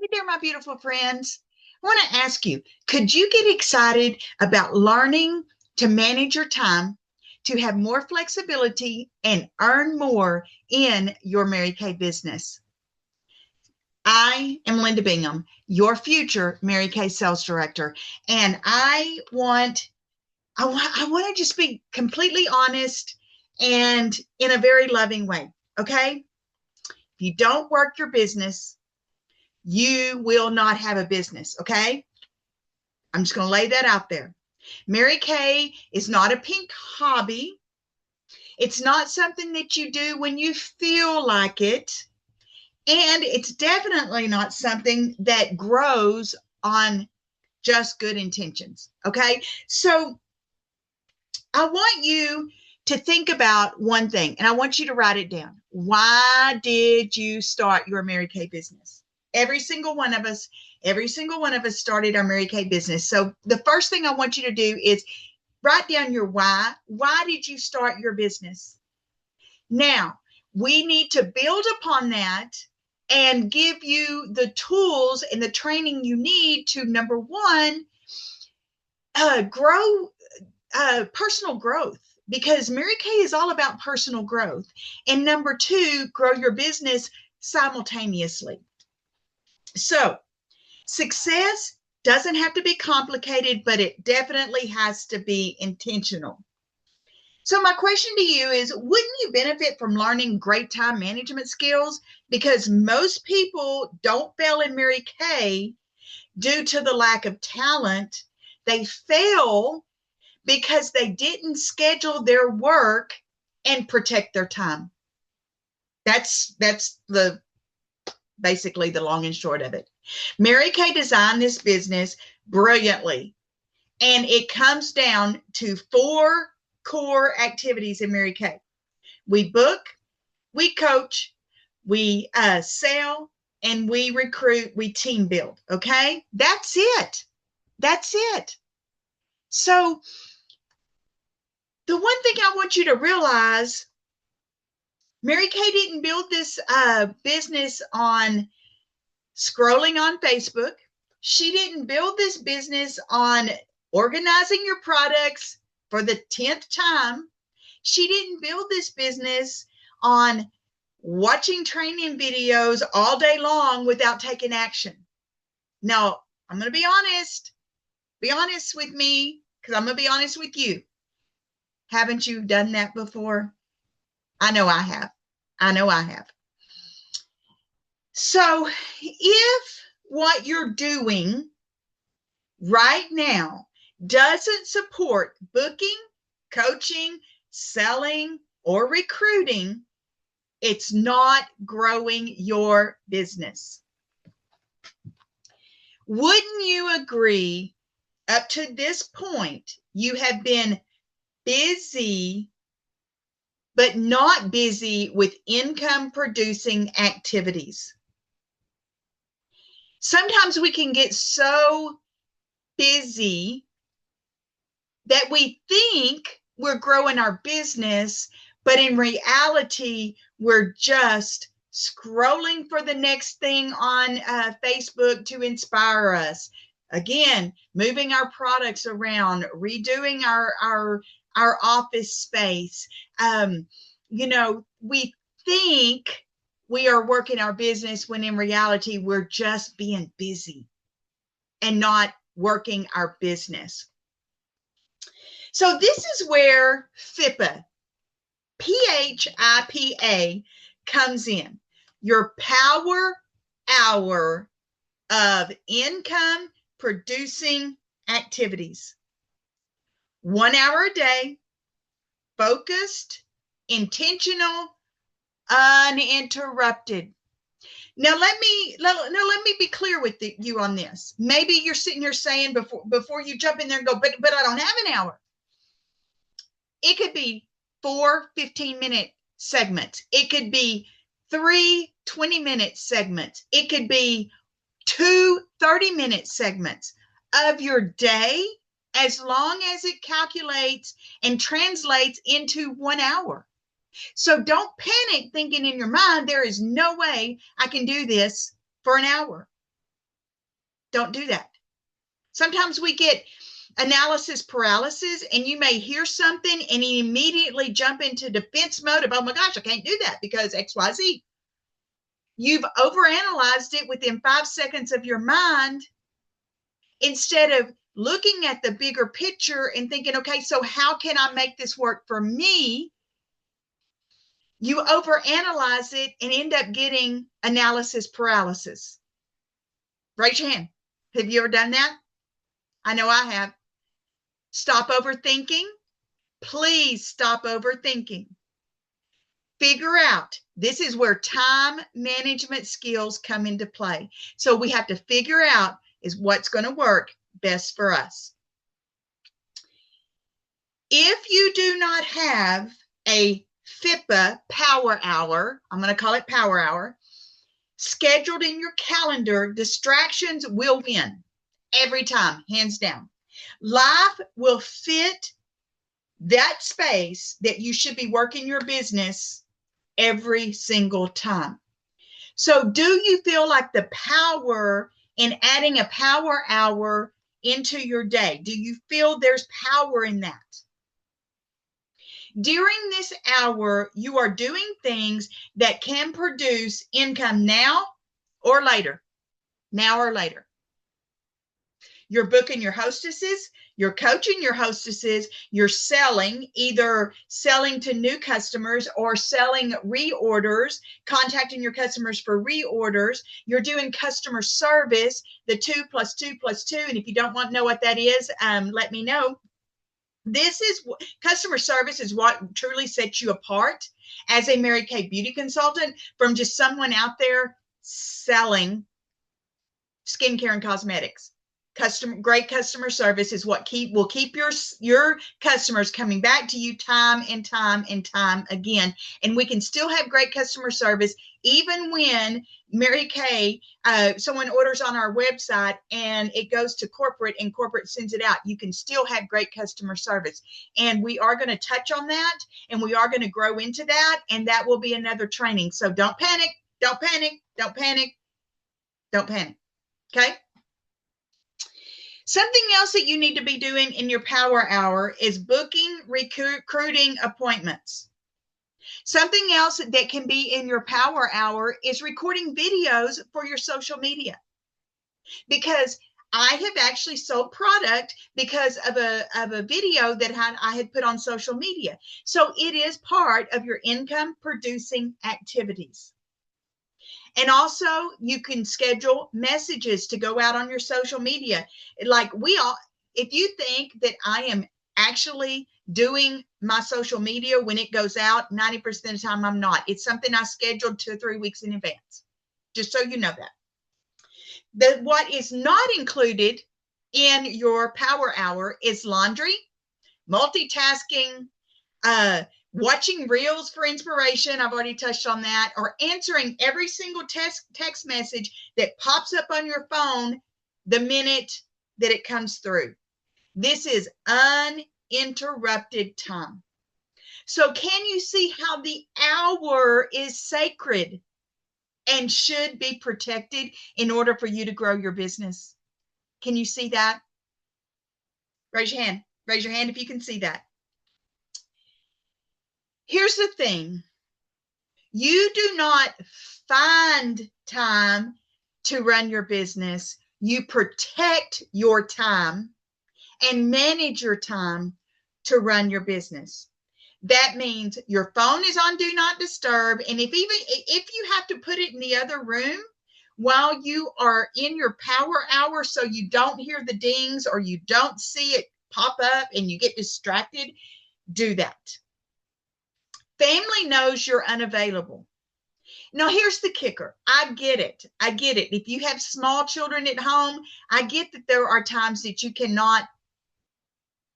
Hey there, my beautiful friends. I want to ask you, could you get excited about learning to manage your time, to have more flexibility and earn more in your Mary Kay business? I am Linda Bingham, your future Mary Kay sales director, and I want to just be completely honest and in a very loving way, okay? If you don't work your business, you will not have a business, okay? I'm just going to lay that out there. Mary Kay is not a pink hobby. It's not something that you do when you feel like it. And it's definitely not something that grows on just good intentions, okay? So I want you to think about one thing, and I want you to write it down. Why did you start your Mary Kay business? Every single one of us started our Mary Kay business. So the first thing I want you to do is write down your why. Why did you start your business? Now, we need to build upon that and give you the tools and the training you need to, number one, grow personal growth, because Mary Kay is all about personal growth. And number two, grow your business simultaneously. So success doesn't have to be complicated, but it definitely has to be intentional. So my question to you is, wouldn't you benefit from learning great time management skills? Because most people don't fail in Mary Kay due to the lack of talent. They fail because they didn't schedule their work and protect their time. That's basically the long and short of it. Mary Kay designed this business brilliantly, and it comes down to 4 core activities in Mary Kay. We book, we coach, we sell, and we recruit, we team build. Okay, that's it. That's it. So the one thing I want you to realize, Mary Kay didn't build this business on scrolling on Facebook. She didn't build this business on organizing your products for the 10th time. She didn't build this business on watching training videos all day long without taking action. Now, I'm going to be honest. Be honest with me, because I'm going to be honest with you. Haven't you done that before? I know I have. I know I have. So if what you're doing right now doesn't support booking, coaching, selling, or recruiting, it's not growing your business. Wouldn't you agree, up to this point, you have been busy, but not busy with income producing activities? Sometimes we can get so busy that we think we're growing our business, but in reality, we're just scrolling for the next thing on Facebook to inspire us. Again, moving our products around, redoing our office space. We think we are working our business when in reality, we're just being busy and not working our business. So this is where PHIPA, PHIPA, comes in. Your power hour of income producing activities. 1 hour a day, focused, intentional, uninterrupted. Now let me be clear with you on this. Maybe you're sitting here saying before you jump in there and go, but I don't have an hour. It could be 4 15-minute segments. It could be 3 20-minute segments. It could be 2 30-minute segments of your day, as long as it calculates and translates into 1 hour. So don't panic thinking in your mind, there is no way I can do this for an hour. Don't do that. Sometimes we get analysis paralysis, and you may hear something and you immediately jump into defense mode of, oh my gosh, I can't do that because XYZ. You've overanalyzed it within 5 seconds of your mind instead of looking at the bigger picture and thinking, okay, so how can I make this work for me? You overanalyze it and end up getting analysis paralysis. Raise your hand. Have you ever done that? I know I have. Stop overthinking. Please stop overthinking. Figure out, this is where time management skills come into play. So we have to figure out is what's going to work best for us. If you do not have a PHIPA Power Hour, I'm going to call it Power Hour, scheduled in your calendar, distractions will win every time, hands down. Life will fit that space that you should be working your business every single time. So do you feel like the power in adding a power hour into your day? Do you feel there's power in that? During this hour, you are doing things that can produce income now or later. Now or later. You're booking your hostesses, you're coaching your hostesses, you're selling, either selling to new customers or selling reorders, contacting your customers for reorders. You're doing customer service, the 2 + 2 + 2. And if you don't want to know what that is, let me know. This is customer service is what truly sets you apart as a Mary Kay beauty consultant from just someone out there selling skincare and cosmetics. Great customer service is what will keep your customers coming back to you time and time and time again. And we can still have great customer service even when Mary Kay, someone orders on our website and it goes to corporate and corporate sends it out. You can still have great customer service. And we are going to touch on that, and we are going to grow into that, and that will be another training. So don't panic, don't panic, don't panic, don't panic. Okay? Something else that you need to be doing in your power hour is booking recruiting appointments. Something else that can be in your power hour is recording videos for your social media. Because I have actually sold product because of a video that I had put on social media. So it is part of your income producing activities. And also you can schedule messages to go out on your social media. Like if you think that I am actually doing my social media when it goes out, 90% of the time I'm not. It's something I scheduled 2 or 3 weeks in advance, just so you know that. What is not included in your power hour is laundry, multitasking, watching reels for inspiration. I've already touched on that. Or answering every single text message that pops up on your phone the minute that it comes through. This is uninterrupted time. So can you see how the hour is sacred and should be protected in order for you to grow your business? Can you see that? Raise your hand. Raise your hand if you can see that. Here's the thing. You do not find time to run your business. You protect your time and manage your time to run your business. That means your phone is on do not disturb. And if you have to put it in the other room while you are in your power hour so you don't hear the dings or you don't see it pop up and you get distracted, do that. Family knows you're unavailable. Now, here's the kicker. I get it. I get it. If you have small children at home, I get that there are times that you cannot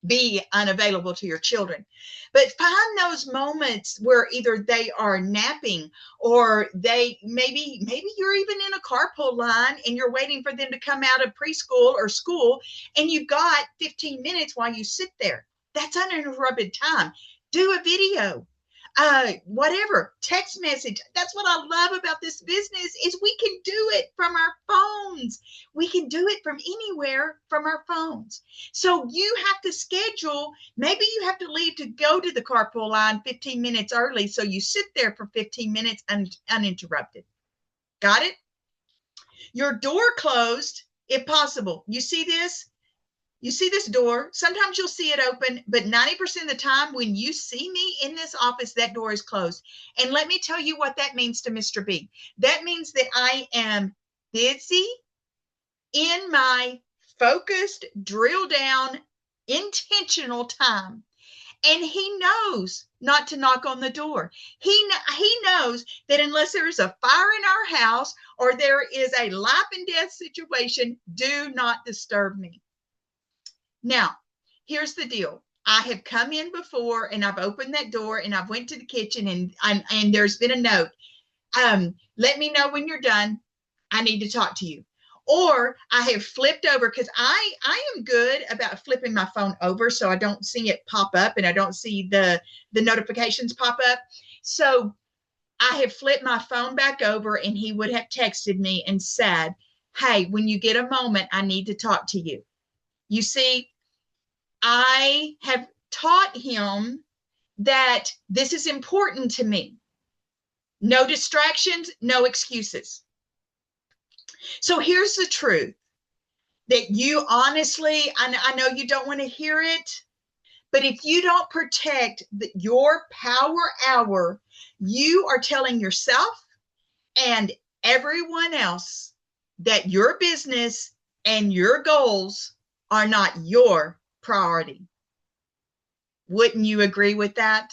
be unavailable to your children. But find those moments where either they are napping or maybe you're even in a carpool line and you're waiting for them to come out of preschool or school, and you've got 15 minutes while you sit there. That's uninterrupted time. Do a video. whatever, text message. That's what I love about this business is we can do it from our phones. We can do it from anywhere from our phones. So you have to schedule, maybe you have to leave to go to the carpool line 15 minutes early. So you sit there for 15 minutes uninterrupted. Got it? Your door closed, if possible. You see this? You see this door? Sometimes you'll see it open, but 90% of the time when you see me in this office, that door is closed. And let me tell you what that means to Mr. B. That means that I am busy in my focused, drill down, intentional time. And he knows not to knock on the door. He knows that unless there is a fire in our house or there is a life and death situation, do not disturb me. Now, here's the deal. I have come in before and I've opened that door and I've went to the kitchen and there's been a note. Let me know when you're done. I need to talk to you. Or I have flipped over because I am good about flipping my phone over so I don't see it pop up and I don't see the notifications pop up. So I have flipped my phone back over and he would have texted me and said, hey, when you get a moment, I need to talk to you. You see, I have taught him that this is important to me. No distractions, no excuses. So here's the truth that you honestly, I know you don't want to hear it, but if you don't protect your power hour, you are telling yourself and everyone else that your business and your goals are not your priority. Wouldn't you agree with that?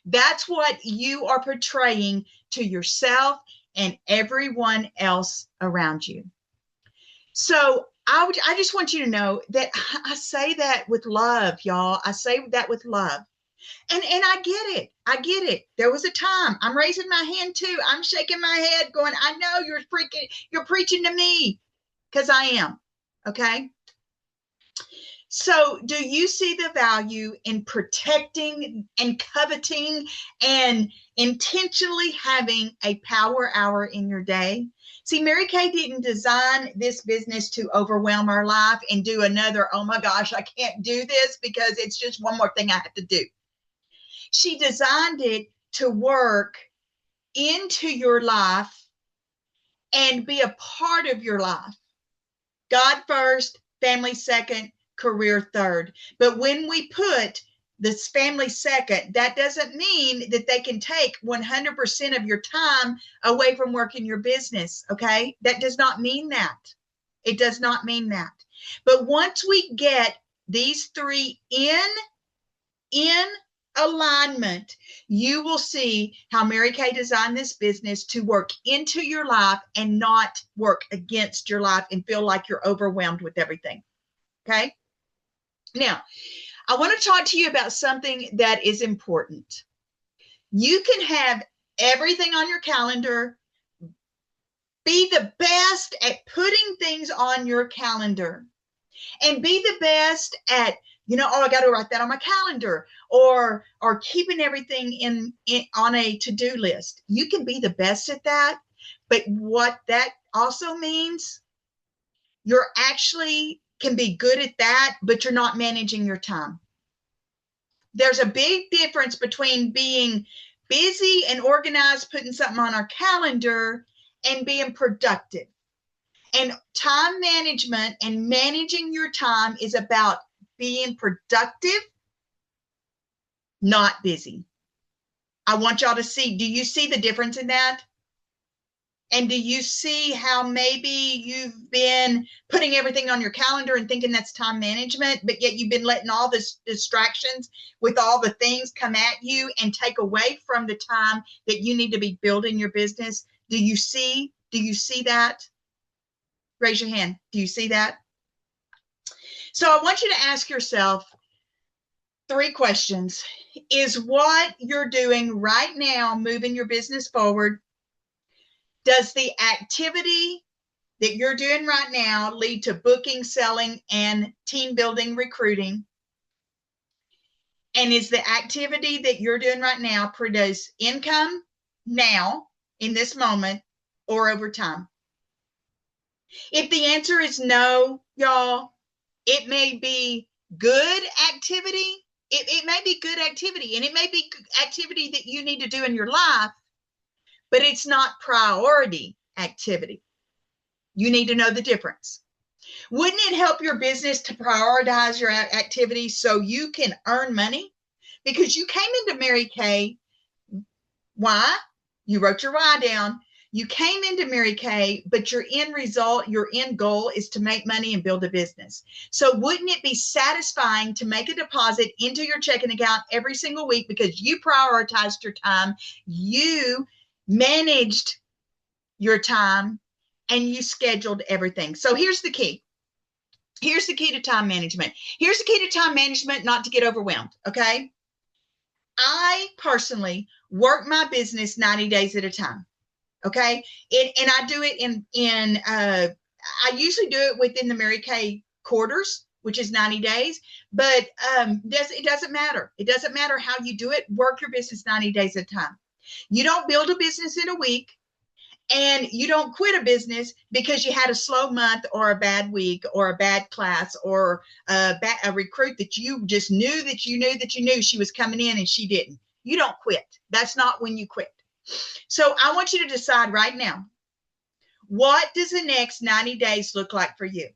That's what you are portraying to yourself and everyone else around you. So I just want you to know that I say that with love, y'all. I say that with love. And I get it. I get it. There was a time. I'm raising my hand too. I'm shaking my head going, I know you're preaching to me because I am. Okay. So do you see the value in protecting and coveting and intentionally having a power hour in your day? See, Mary Kay didn't design this business to overwhelm our life and do another, oh my gosh, I can't do this because it's just one more thing I have to do. She designed it to work into your life and be a part of your life. God first, family second, career third. But when we put this family second, that doesn't mean that they can take 100% of your time away from working your business. Okay. That does not mean that. It does not mean that. But once we get these three in alignment, you will see how Mary Kay designed this business to work into your life and not work against your life and feel like you're overwhelmed with everything. Okay. Now, I want to talk to you about something that is important. You can have everything on your calendar, be the best at putting things on your calendar, and be the best at, oh, I got to write that on my calendar, or keeping everything in on a to-do list. You can be the best at that, but what that also means, you're actually can be good at that, but you're not managing your time. There's a big difference between being busy and organized, putting something on our calendar, and being productive. And time management and managing your time is about being productive, not busy. I want y'all to see, do you see the difference in that? And do you see how maybe you've been putting everything on your calendar and thinking that's time management, but yet you've been letting all the distractions with all the things come at you and take away from the time that you need to be building your business? Do you see that? Raise your hand. Do you see that? So I want you to ask yourself 3 questions. Is what you're doing right now moving your business forward? Does the activity that you're doing right now lead to booking, selling, and team building, recruiting? And is the activity that you're doing right now produce income now in this moment or over time? If the answer is no, y'all, it may be good activity. It may be good activity, and it may be activity that you need to do in your life, but it's not priority activity. You need to know the difference. Wouldn't it help your business to prioritize your activities so you can earn money? Because you came into Mary Kay. Why? You wrote your why down. You came into Mary Kay, but your end result, your end goal is to make money and build a business. So wouldn't it be satisfying to make a deposit into your checking account every single week because you prioritized your time, you managed your time, and you scheduled everything? So here's the key. Here's the key to time management. Here's the key to time management, not to get overwhelmed, okay? I personally work my business 90 days at a time. Okay. And I do it I usually do it within the Mary Kay quarters, which is 90 days, but it doesn't matter. It doesn't matter how you do it. Work your business 90 days at a time. You don't build a business in a week, and you don't quit a business because you had a slow month or a bad week or a bad class or a recruit that you just knew she was coming in and she didn't. You don't quit. That's not when you quit. So I want you to decide right now, what does the next 90 days look like for you?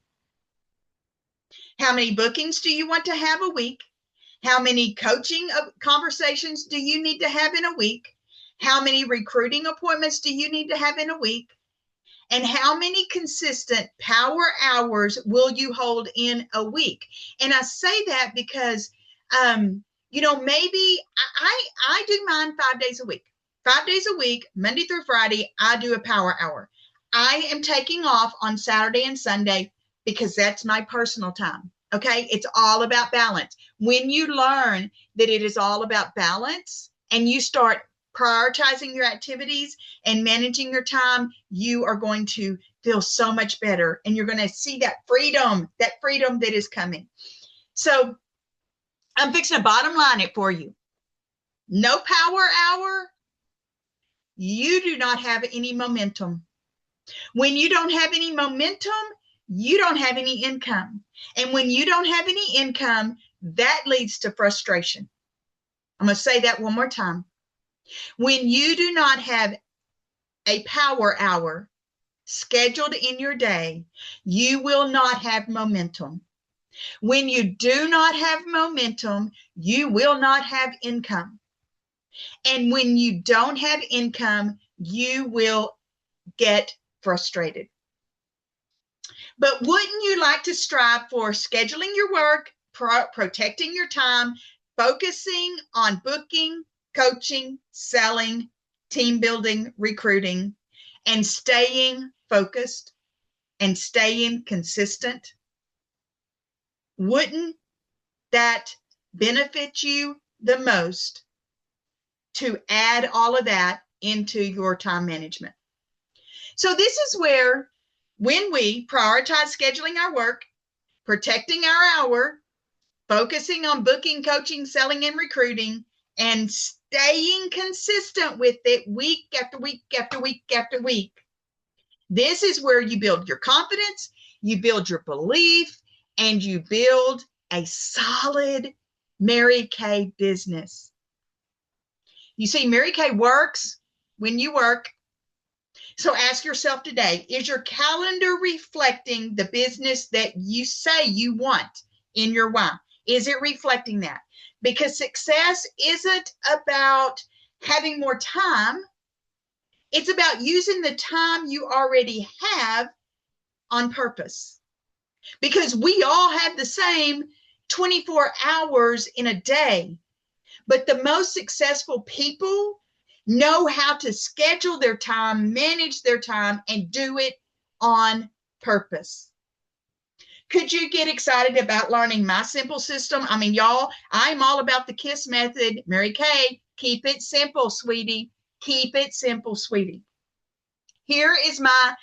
How many bookings do you want to have a week? How many coaching conversations do you need to have in a week? How many recruiting appointments do you need to have in a week? And how many consistent power hours will you hold in a week? And I say that because, maybe I do mine 5 days a week. 5 days a week, Monday through Friday, I do a power hour. I am taking off on Saturday and Sunday because that's my personal time. Okay. It's all about balance. When you learn that it is all about balance and you start prioritizing your activities and managing your time, you are going to feel so much better. And you're going to see that freedom that is coming. So I'm fixing to bottom line it for you. No power hour, you do not have any momentum. When you don't have any momentum, you don't have any income. And when you don't have any income, that leads to frustration. I'm going to say that one more time. When you do not have a power hour scheduled in your day, you will not have momentum. When you do not have momentum, you will not have income. And when you don't have income, you will get frustrated. But wouldn't you like to strive for scheduling your work, protecting your time, focusing on booking, coaching, selling, team building, recruiting, and staying focused and staying consistent? Wouldn't that benefit you the most to add all of that into your time management? So this is where, when we prioritize scheduling our work, protecting our hour, focusing on booking, coaching, selling, and recruiting, and staying consistent with it week after week after week after week, this is where you build your confidence, you build your belief, and you build a solid Mary Kay business. You see, Mary Kay works when you work. So ask yourself today, is your calendar reflecting the business that you say you want in your why? Is it reflecting that? Because success isn't about having more time. It's about using the time you already have on purpose. Because we all have the same 24 hours in a day. But the most successful people know how to schedule their time, manage their time, and do it on purpose. Could you get excited about learning my simple system? I mean, y'all, I'm all about the KISS method. Mary Kay, keep it simple, sweetie. Keep it simple, sweetie. Here is my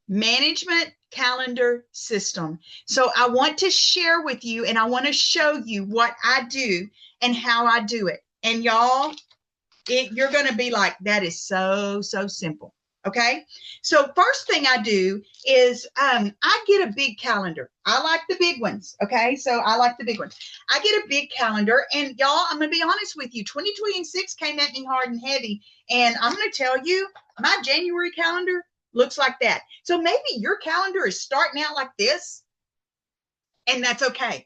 management calendar system. So I want to share with you and I want to show you what I do and how I do it. And y'all, you're going to be like, that is so simple. Okay. So first thing I do is I get a big calendar. I like the big ones. Okay. So I like the big ones. I get a big calendar, and y'all, I'm going to be honest with you. 2026 came at me hard and heavy. And I'm going to tell you, my January calendar looks like that. So maybe your calendar is starting out like this, and that's okay,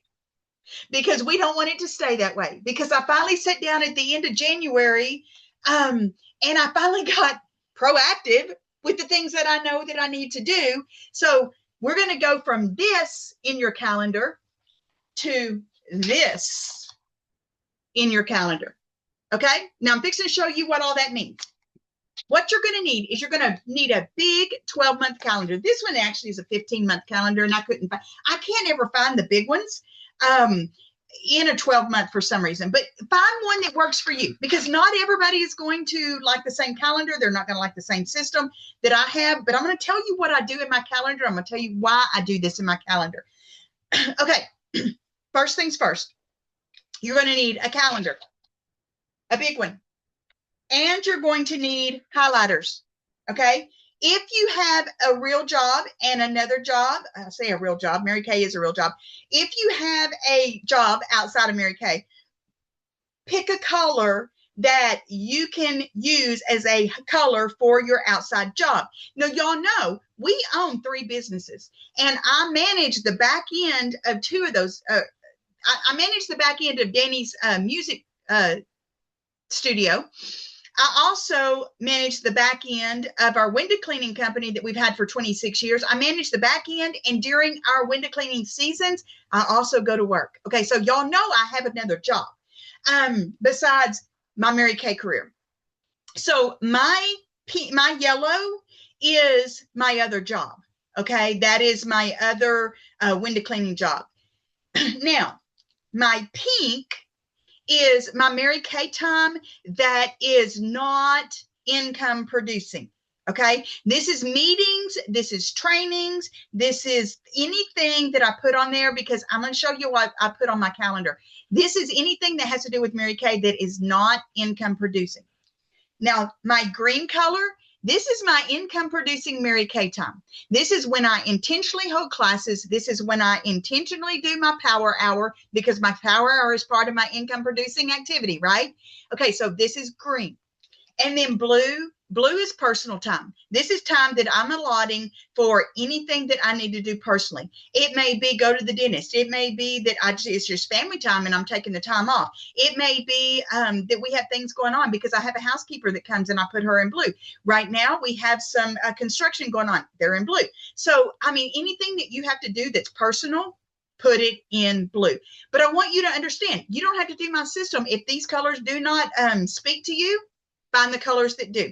because we don't want it to stay that way. Because I finally sat down at the end of January, and I finally got proactive with the things that I know that I need to do. So we're going to go from this in your calendar to this in your calendar. Okay. Now I'm fixing to show you what all that means. What you're going to need is you're going to need a big 12-month calendar. This one actually is a 15-month calendar, and I can't ever find the big ones in a 12-month for some reason. But find one that works for you, because not everybody is going to like the same calendar. They're not going to like the same system that I have. But I'm going to tell you what I do in my calendar. I'm going to tell you why I do this in my calendar. Okay. First things first. You're going to need a calendar, a big one. And you're going to need highlighters, okay? If you have a real job and another job, I say a real job, Mary Kay is a real job. If you have a job outside of Mary Kay, pick a color that you can use as a color for your outside job. Now, y'all know we own 3 businesses, and I manage the back end of 2 of those. I manage the back end of Danny's music studio. I also manage the back end of our window cleaning company that we've had for 26 years. I manage the back end, and during our window cleaning seasons, I also go to work. Okay, so y'all know I have another job besides my Mary Kay career. So my yellow is my other job. Okay, that is my other window cleaning job. Now, my pink is my Mary Kay time that is not income producing. Okay. This is meetings. This is trainings. This is anything that I put on there, because I'm going to show you what I put on my calendar. This is anything that has to do with Mary Kay that is not income producing. Now, my green color, this is my income producing Mary Kay time. This is when I intentionally hold classes. This is when I intentionally do my power hour, because my power hour is part of my income producing activity, right? Okay, so this is green. And then blue is personal time. This is time that I'm allotting for anything that I need to do personally. It may be go to the dentist. It may be that it's just family time and I'm taking the time off. It may be that we have things going on because I have a housekeeper that comes and I put her in blue. Right now we have some construction going on. They're in blue. So, I mean, anything that you have to do that's personal, put it in blue. But I want you to understand, you don't have to do my system. If these colors do not speak to you, find the colors that do.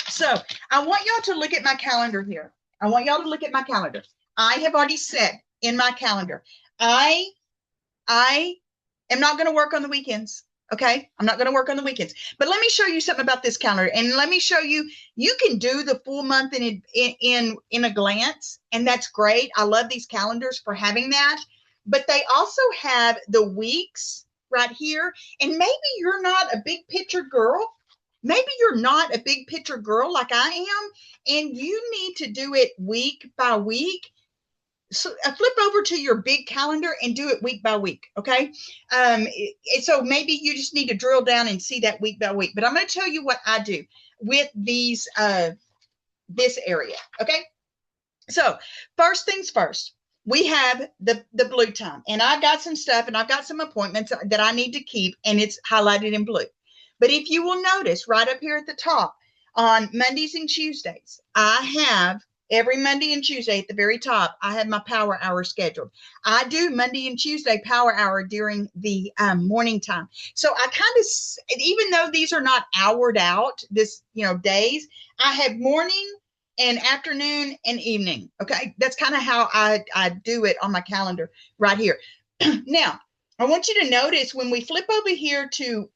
So I want y'all to look at my calendar here. I want y'all to look at my calendar. I have already said in my calendar, I am not going to work on the weekends. Okay. I'm not going to work on the weekends, but let me show you something about this calendar, and let me show you, you can do the full month in a glance. And that's great. I love these calendars for having that, but they also have the weeks right here. And maybe you're not a big picture girl. Maybe you're not a big picture girl like I am, and you need to do it week by week. So flip over to your big calendar and do it week by week. Okay. So maybe you just need to drill down and see that week by week, but I'm going to tell you what I do with these, this area. Okay. So first things first, we have the blue time, and I've got some stuff and I've got some appointments that I need to keep, and it's highlighted in blue. But if you will notice right up here at the top, on Mondays and Tuesdays, I have every Monday and Tuesday at the very top, I have my power hour scheduled. I do Monday and Tuesday power hour during the morning time. So I kind of, even though these are not houred out, days, I have morning and afternoon and evening. Okay. That's kind of how I do it on my calendar right here. Now, I want you to notice when we flip over here to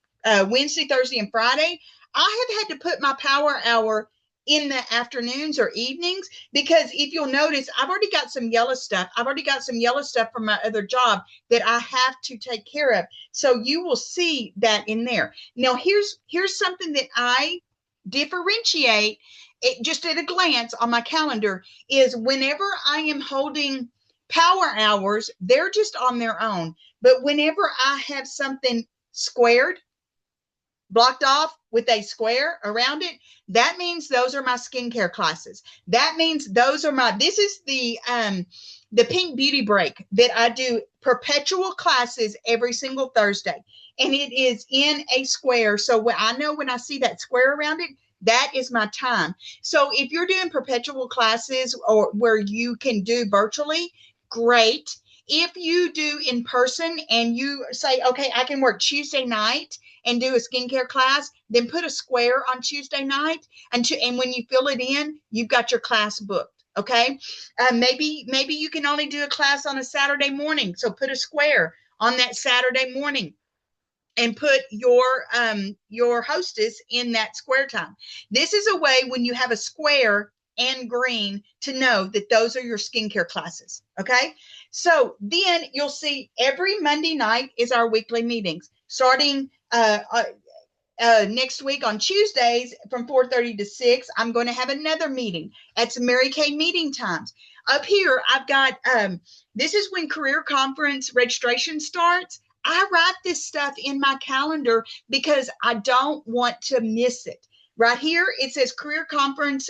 Wednesday, Thursday, and Friday, I have had to put my power hour in the afternoons or evenings, because if you'll notice, I've already got some yellow stuff. I've already got some yellow stuff from my other job that I have to take care of. So you will see that in there. Now, here's something that I differentiate it just at a glance on my calendar is whenever I am holding power hours, they're just on their own. But whenever I have something squared, blocked off with a square around it, that means those are my skincare classes. That means those are my, this is the pink beauty break that I do perpetual classes every single Thursday. And it is in a square. So when I know when I see that square around it, that is my time. So if you're doing perpetual classes or where you can do virtually, great. If you do in person and you say, okay, I can work Tuesday night and do a skincare class, then put a square on Tuesday night. And when you fill it in, you've got your class booked. Okay. Maybe you can only do a class on a Saturday morning. So put a square on that Saturday morning and put your hostess in that square time. This is a way when you have a square and green to know that those are your skincare classes. Okay. So then you'll see every Monday night is our weekly meetings. Starting next week on Tuesdays from 4:30 to 6, I'm going to have another meeting. That's Mary Kay meeting times. Up here, I've got, this is when career conference registration starts. I write this stuff in my calendar because I don't want to miss it. Right here, it says career conference,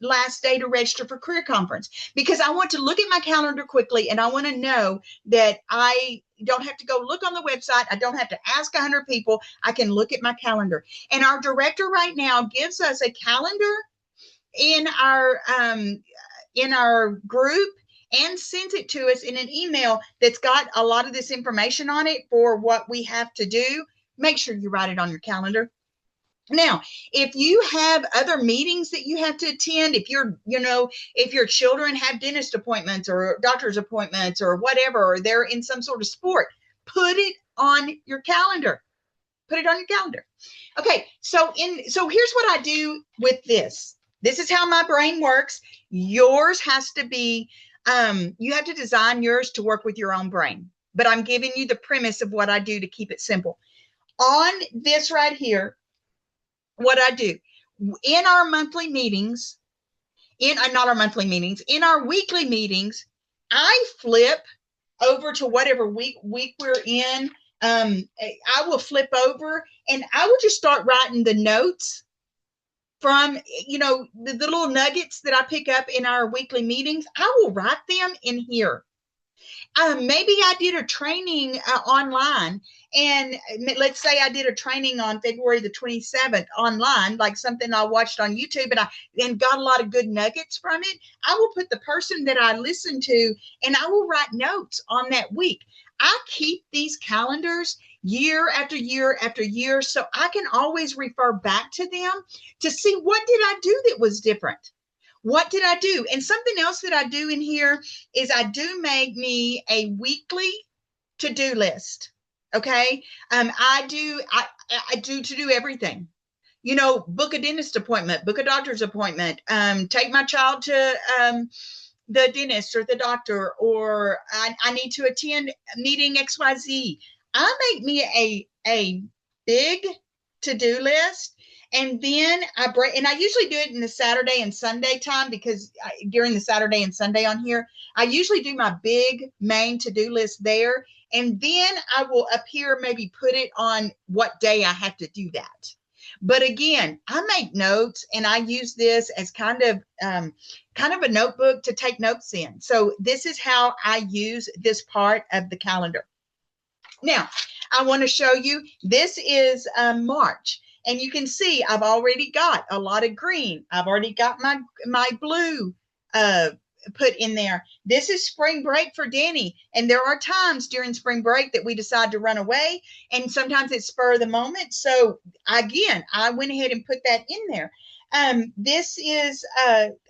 last day to register for career conference, because I want to look at my calendar quickly and I want to know that I don't have to go look on the website. I don't have to ask 100 people. I can look at my calendar. And our director right now gives us a calendar in our group and sends it to us in an email that's got a lot of this information on it for what we have to do. Make sure you write it on your calendar. Now, if you have other meetings that you have to attend, if your children have dentist appointments or doctor's appointments or whatever, or they're in some sort of sport, put it on your calendar. Put it on your calendar. Okay, so here's what I do with this. This is how my brain works. Yours has to be, you have to design yours to work with your own brain. But I'm giving you the premise of what I do to keep it simple. On this right here, what I do in our monthly meetings, in our weekly meetings, I flip over to whatever week we're in. I will flip over and I will just start writing the notes from, the little nuggets that I pick up in our weekly meetings. I will write them in here. Maybe I did a training online, and let's say I did a training on February the 27th online, like something I watched on YouTube, and got a lot of good nuggets from it. I will put the person that I listened to, and I will write notes on that week. I keep these calendars year after year after year, so I can always refer back to them to see what did I do that was different. What did I do? And something else that I do in here is I do make me a weekly to-do list. Okay. I do to do everything, book a dentist appointment, book a doctor's appointment, take my child to, the dentist or the doctor, or I need to attend meeting XYZ. I make me a big to-do list. And then I usually do it in the Saturday and Sunday time, because during the Saturday and Sunday on here, I usually do my big main to-do list there. And then I will up here maybe put it on what day I have to do that. But again, I make notes, and I use this as kind of a notebook to take notes in. So this is how I use this part of the calendar. Now, I want to show you, this is March. And you can see I've already got a lot of green. I've already got my blue put in there. This is spring break for Danny. And there are times during spring break that we decide to run away. And sometimes it's spur of the moment. So again, I went ahead and put that in there. This is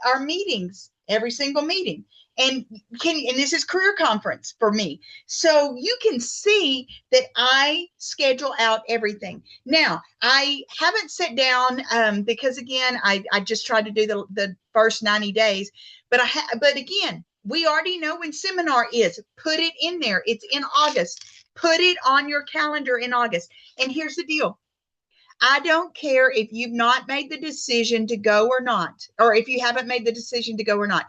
our meetings. every single meeting. And this is career conference for me. So you can see that I schedule out everything. Now, I haven't sat down because again, I just tried to do the first 90 days, but but again, we already know when seminar is. Put it in there. It's in August. Put it on your calendar in August. And here's the deal. I don't care if you've not made the decision to go or not, or if you haven't made the decision to go or not.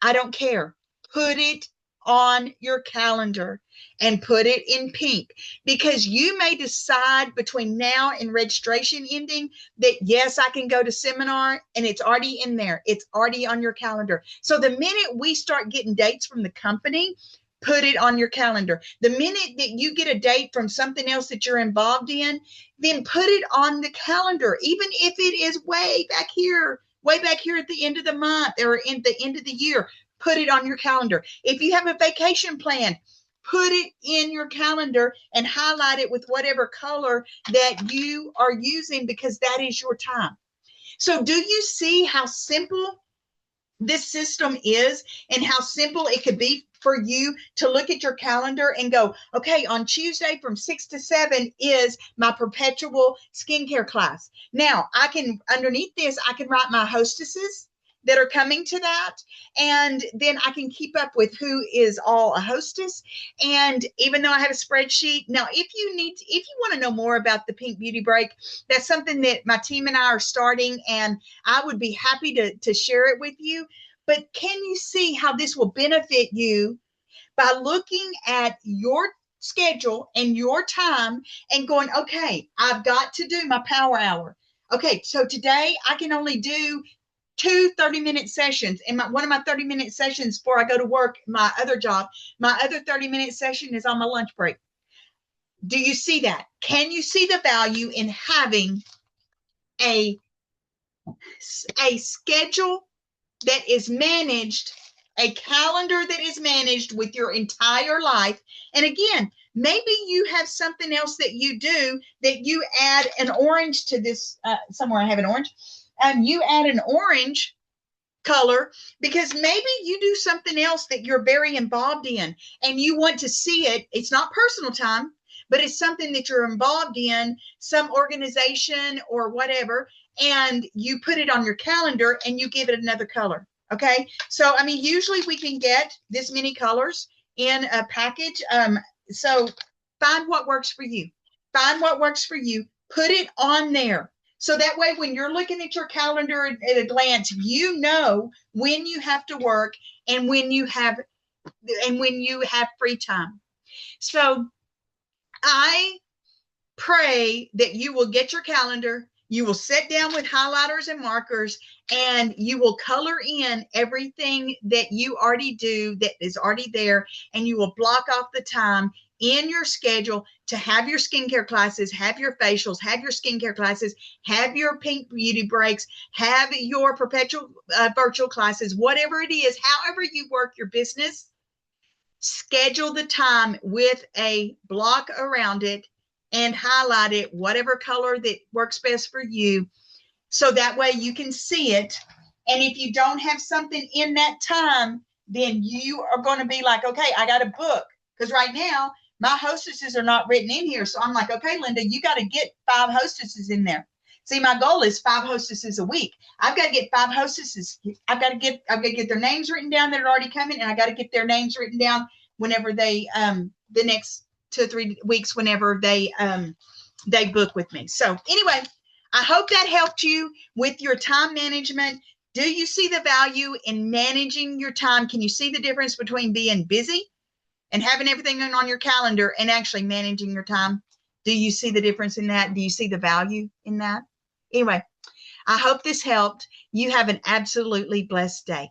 I don't care. Put it on your calendar and put it in pink, because you may decide between now and registration ending that, yes, I can go to seminar, and it's already in there. It's already on your calendar. So the minute we start getting dates from the company, put it on your calendar. The minute that you get a date from something else that you're involved in, then put it on the calendar, even if it is way back here at the end of the month or in the end of the year. Put it on your calendar. If you have a vacation plan, put it in your calendar and highlight it with whatever color that you are using, because that is your time. So do you see how simple this system is, and how simple it could be for you to look at your calendar and go, okay, on Tuesday from 6 to 7 is my perpetual skincare class. Now I can, underneath this, I can write my hostesses that are coming to that. And then I can keep up with who is all a hostess. And even though I have a spreadsheet, now, if you want to know more about the Pink Beauty Break, that's something that my team and I are starting, and I would be happy to share it with you. But can you see how this will benefit you by looking at your schedule and your time and going, okay, I've got to do my power hour. Okay, so today I can only do 2 30-minute sessions. And one of my 30-minute sessions before I go to work, my other job, my other 30-minute session is on my lunch break. Do you see that? Can you see the value in having a schedule that is managed, a calendar that is managed with your entire life? And again, maybe you have something else that you do, that you add an orange to this. Somewhere I have an orange. You add an orange color because maybe you do something else that you're very involved in and you want to see it. It's not personal time, but it's something that you're involved in, some organization or whatever, and you put it on your calendar and you give it another color. Okay. So, I mean, usually we can get this many colors in a package. So find what works for you. Find what works for you. Put it on there. So that way, when you're looking at your calendar at a glance, you know when you have to work and when you have free time. So I pray that you will get your calendar, you will sit down with highlighters and markers, and you will color in everything that you already do that is already there, and you will block off the time in your schedule to have your skincare classes, have your facials, have your skincare classes, have your Pink Beauty Breaks, have your perpetual virtual classes, whatever it is, however you work your business, schedule the time with a block around it and highlight it, whatever color that works best for you. So that way you can see it. And if you don't have something in that time, then you are going to be like, okay, I got to book. Because right now, my hostesses are not written in here. So I'm like, okay, Linda, you got to get 5 hostesses in there. See, my goal is 5 hostesses a week. I've got to get 5 hostesses. I've got to get their names written down that are already coming, and I got to get their names written down whenever they, the next 2 or 3 weeks, whenever they book with me. So anyway, I hope that helped you with your time management. Do you see the value in managing your time? Can you see the difference between being busy and having everything on your calendar and actually managing your time? Do you see the difference in that? Do you see the value in that? Anyway, I hope this helped. You have an absolutely blessed day.